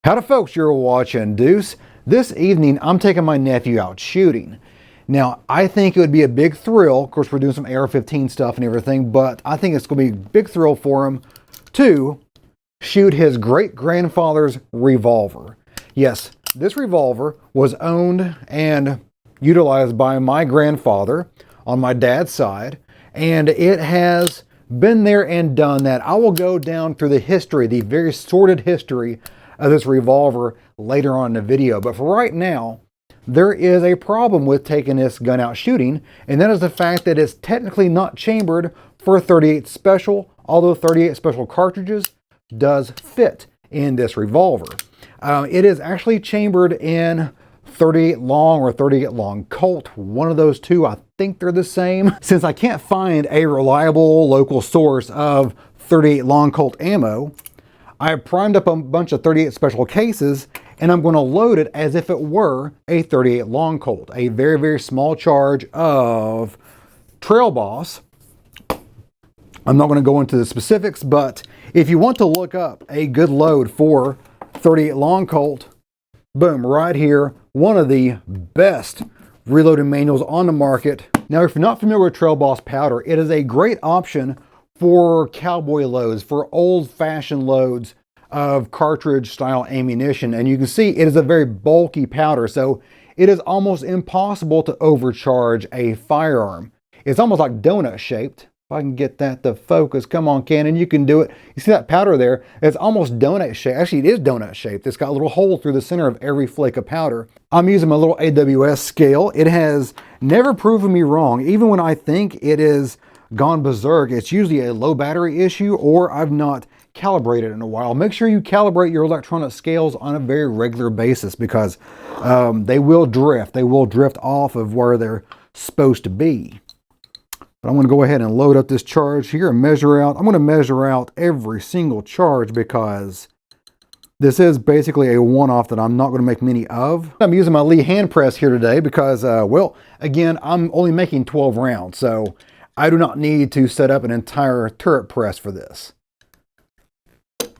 Howdy folks, you're watching Deuce. This evening I'm taking my nephew out shooting. Now I think it would be a big thrill, of course we're doing some AR-15 stuff and everything, but I think it's going to be a big thrill for him to shoot his great-grandfather's revolver. Yes, this revolver was owned and utilized by my grandfather on my dad's side, and it has been there and done that. I will go down through the history, the very sordid history of this revolver later on in the video. But for right now, there is a problem with taking this gun out shooting, and that is the fact that it's technically not chambered for 38 special, although 38 special cartridges does fit in this revolver. It is actually chambered in 38 long or 38 long Colt, one of those two. I think they're the same. Since I can't find a reliable local source of 38 long Colt ammo, I primed up a bunch of 38 special cases, and I'm going to load it as if it were a 38 long Colt, a very, very small charge of Trail Boss. I'm not going to go into the specifics, but if you want to look up a good load for 38 long Colt, boom, right here, one of the best reloading manuals on the market. Now, if you're not familiar with Trail Boss powder, it is a great option for cowboy loads, for old-fashioned loads of cartridge style ammunition. And you can see it is a very bulky powder, so it is almost impossible to overcharge a firearm. It's almost like donut shaped. If I can get that to focus, come on Canon, you can do it. You see that powder there? It's almost donut shaped. Actually, it is donut shaped. It's got a little hole through the center of every flake of powder. I'm using my little AWS scale. It has never proven me wrong. Even when I think it is gone berserk, it's usually a low battery issue or I've not calibrated in a while. Make sure you calibrate your electronic scales on a very regular basis because they will drift. They will drift off of where they're supposed to be. But I'm going to go ahead and load up this charge here and measure out. I'm going to measure out every single charge because this is basically a one-off that I'm not going to make many of. I'm using my Lee hand press here today because, well, again, I'm only making 12 rounds, so I do not need to set up an entire turret press for this.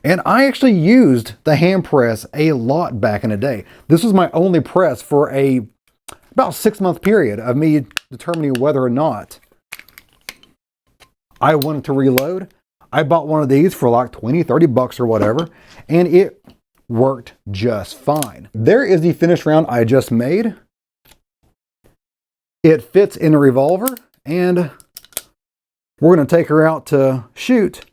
And I actually used the hand press a lot back in the day. This was my only press for about 6-month period of me determining whether or not I wanted to reload. I bought one of these for like 20, 30 bucks or whatever, and it worked just fine. There is the finished round I just made. It fits in a revolver, and we're going to take her out to shoot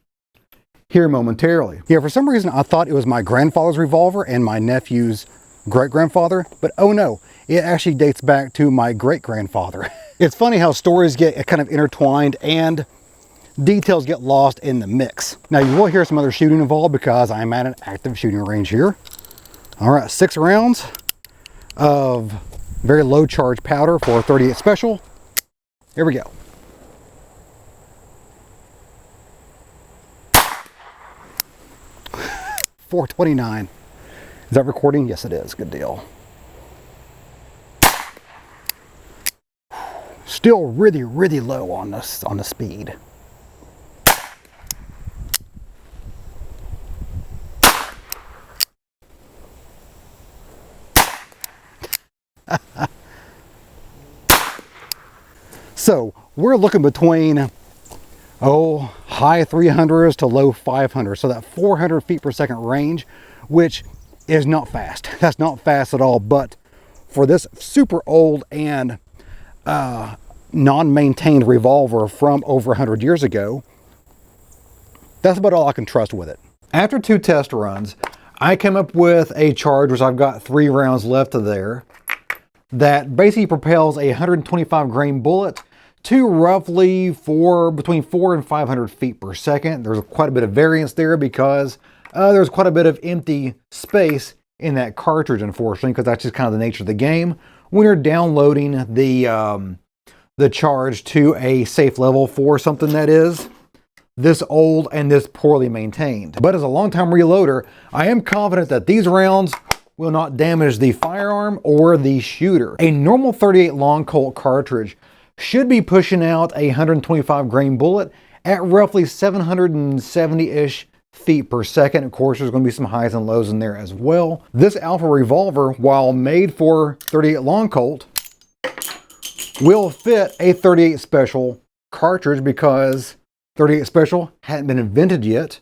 here momentarily. Yeah, for some reason I thought it was my grandfather's revolver and my nephew's great-grandfather, but oh no, it actually dates back to my great-grandfather. It's funny how stories get kind of intertwined and details get lost in the mix. Now you will hear some other shooting involved because I'm at an active shooting range here. All right, 6 rounds of very low charge powder for 38 special. Here we go. .429. Is that recording? Yes, it is. Good deal. Still really, really low on the speed. So we're looking between high 300s to low 500s, so that 400 feet per second range, which is not fast. That's not fast at all, but for this super old and non-maintained revolver from over 100 years ago, that's about all I can trust with it. After 2 test runs, I came up with a charge, which I've got 3 rounds left of there, that basically propels a 125 grain bullet to roughly between 400 and 500 feet per second. There's quite a bit of variance there because there's quite a bit of empty space in that cartridge, unfortunately, because that's just kind of the nature of the game. When you're downloading the charge to a safe level for something that is this old and this poorly maintained. But as a longtime reloader, I am confident that these rounds will not damage the firearm or the shooter. A normal 38 long Colt cartridge should be pushing out a 125 grain bullet at roughly 770-ish feet per second. Of course, there's going to be some highs and lows in there as well. This Alpha revolver, while made for 38 long Colt, will fit a 38 special cartridge because 38 special hadn't been invented yet.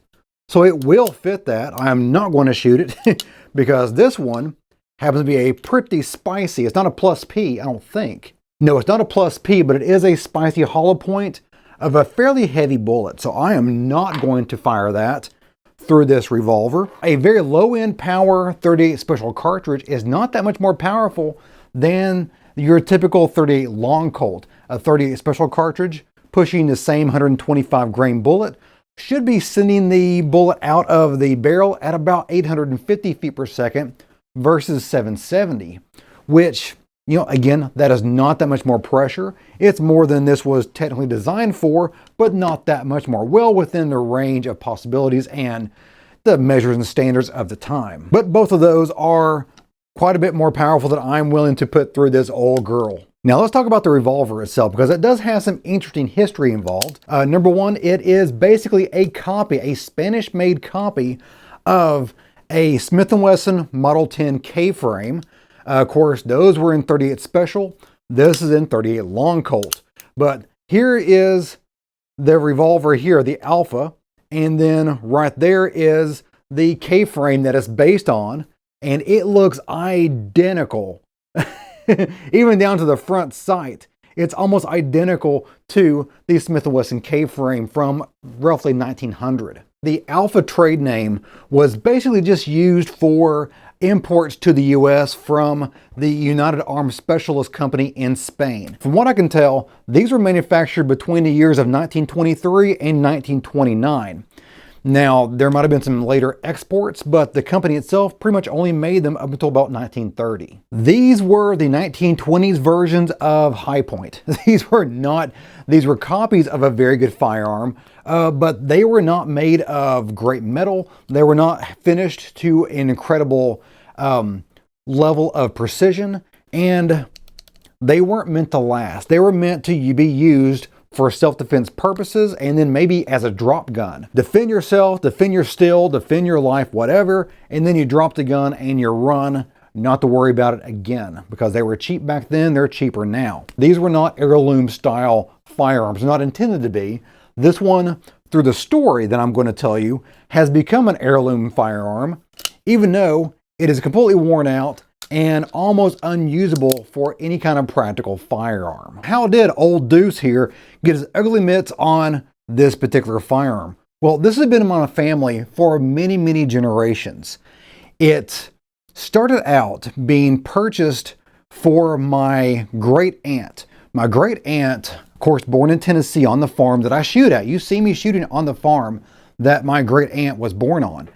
So it will fit that. I'm not going to shoot it because this one happens to be a pretty spicy. It's not a plus P, I don't think. No, it's not a plus P, but it is a spicy hollow point of a fairly heavy bullet. So I am not going to fire that through this revolver. A very low end power 38 special cartridge is not that much more powerful than your typical 38 long Colt. A 38 special cartridge pushing the same 125 grain bullet should be sending the bullet out of the barrel at about 850 feet per second versus 770, which, you know, again, that is not that much more pressure. It's more than this was technically designed for, but not that much more. Well within the range of possibilities and the measures and standards of the time. But both of those are quite a bit more powerful than I'm willing to put through this old girl. Now let's talk about the revolver itself, because it does have some interesting history involved. Number one, it is basically a copy, a Spanish-made copy of a Smith & Wesson Model 10 K-frame. Of course, those were in 38 Special. This is in 38 Long Colt. But here is the revolver here, the Alpha, and then right there is the K-frame that it's based on, and it looks identical. Even down to the front sight. It's almost identical to the Smith & Wesson K-frame from roughly 1900. The Alpha trade name was basically just used for imports to the US from the United Armed Specialist Company in Spain. From what I can tell, these were manufactured between the years of 1923 and 1929. Now, there might have been some later exports, but the company itself pretty much only made them up until about 1930. These were the 1920s versions of High Point. These were copies of a very good firearm, but they were not made of great metal. They were not finished to an incredible level of precision, and they weren't meant to last. They were meant to be used for self-defense purposes, and then maybe as a drop gun. Defend yourself, defend your still, defend your life, whatever, and then you drop the gun and you run, not to worry about it again. Because they were cheap back then, they're cheaper now. These were not heirloom style firearms, not intended to be. This one, through the story that I'm going to tell you, has become an heirloom firearm, even though it is completely worn out and almost unusable for any kind of practical firearm. How did old Deuce here get his ugly mitts on this particular firearm? Well, this has been in my family for many, many generations. It started out being purchased for my great aunt. My great aunt, of course, born in Tennessee on the farm that I shoot at. You see me shooting on the farm that my great aunt was born on.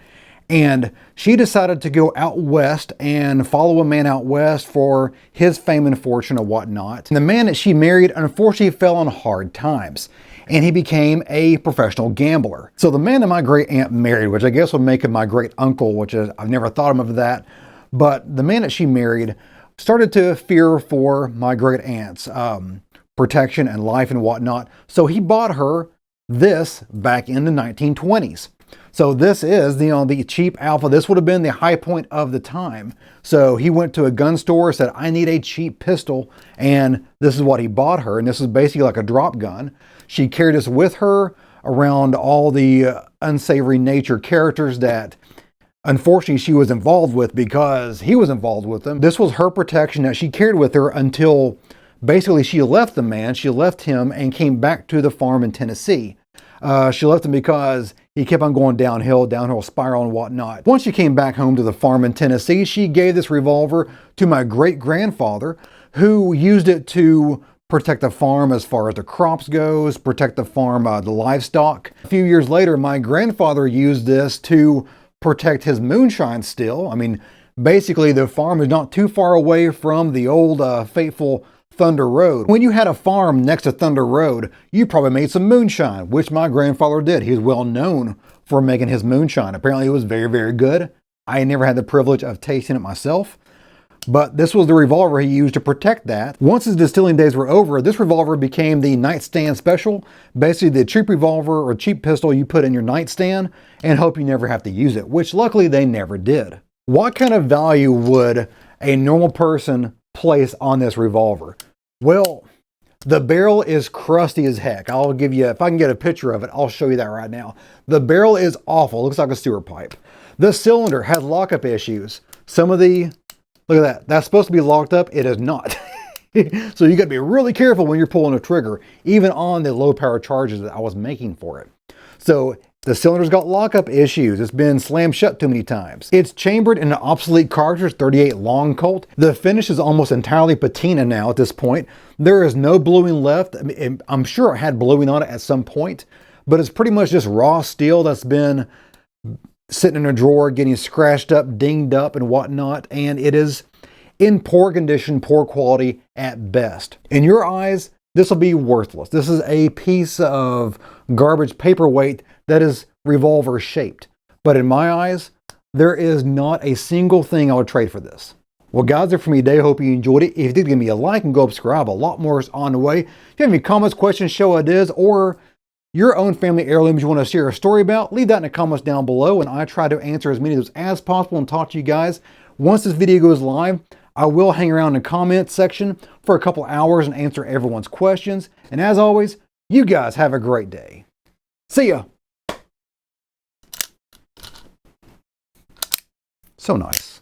And she decided to go out west and follow a man out west for his fame and fortune and whatnot. And the man that she married unfortunately fell on hard times, and he became a professional gambler. So the man that my great aunt married, which I guess would make him my great uncle, which is, I've never thought of that, but the man that she married started to fear for my great aunt's protection and life and whatnot. So he bought her this back in the 1920s. So this is the cheap Alpha. This would have been the High Point of the time. So he went to a gun store, said, I need a cheap pistol. And this is what he bought her. And this is basically like a drop gun. She carried this with her around all the unsavory nature characters that unfortunately she was involved with because he was involved with them. This was her protection that she carried with her until basically she left the man. She left him and came back to the farm in Tennessee. She left him because he kept on going downhill spiral and whatnot. Once she came back home to the farm in Tennessee, she gave this revolver to my great-grandfather, who used it to protect the farm as far as the crops goes, protect the farm, the livestock. A few years later, my grandfather used this to protect his moonshine still. I mean, basically the farm is not too far away from the old fateful Thunder Road. When you had a farm next to Thunder Road, you probably made some moonshine, which my grandfather did. He was well known for making his moonshine. Apparently it was very, very good. I never had the privilege of tasting it myself, But this was the revolver he used to protect that. Once his distilling days were over, this revolver became the nightstand special. Basically the cheap revolver or cheap pistol you put in your nightstand and hope you never have to use it, which luckily they never did. What kind of value would a normal person place on this revolver? Well, the barrel is crusty as heck. I'll give you, if I can get a picture of it, I'll show you that right now. The barrel is awful. It looks like a sewer pipe. The cylinder has lockup issues. Some of the, look at that. That's supposed to be locked up. It is not. So you got to be really careful when you're pulling a trigger, even on the low power charges that I was making for it. So the cylinder's got lockup issues. It's been slammed shut too many times. It's chambered in an obsolete cartridge 38 Long Colt. The finish is almost entirely patina now at this point. There is no bluing left. I mean, I'm sure it had bluing on it at some point, but it's pretty much just raw steel that's been sitting in a drawer, getting scratched up, dinged up and whatnot, and it is in poor condition, poor quality at best. In your eyes, this will be worthless. This is a piece of garbage paperweight that is revolver shaped. But in my eyes, there is not a single thing I would trade for this. Well, guys, that's it for me today. Hope you enjoyed it. If you did, give me a like and go subscribe. A lot more is on the way. If you have any comments, questions, show ideas, or your own family heirlooms you want to share a story about, leave that in the comments down below, and I try to answer as many of those as possible and talk to you guys. Once this video goes live, I will hang around in the comments section for a couple hours and answer everyone's questions. And as always, you guys have a great day. See ya. So nice.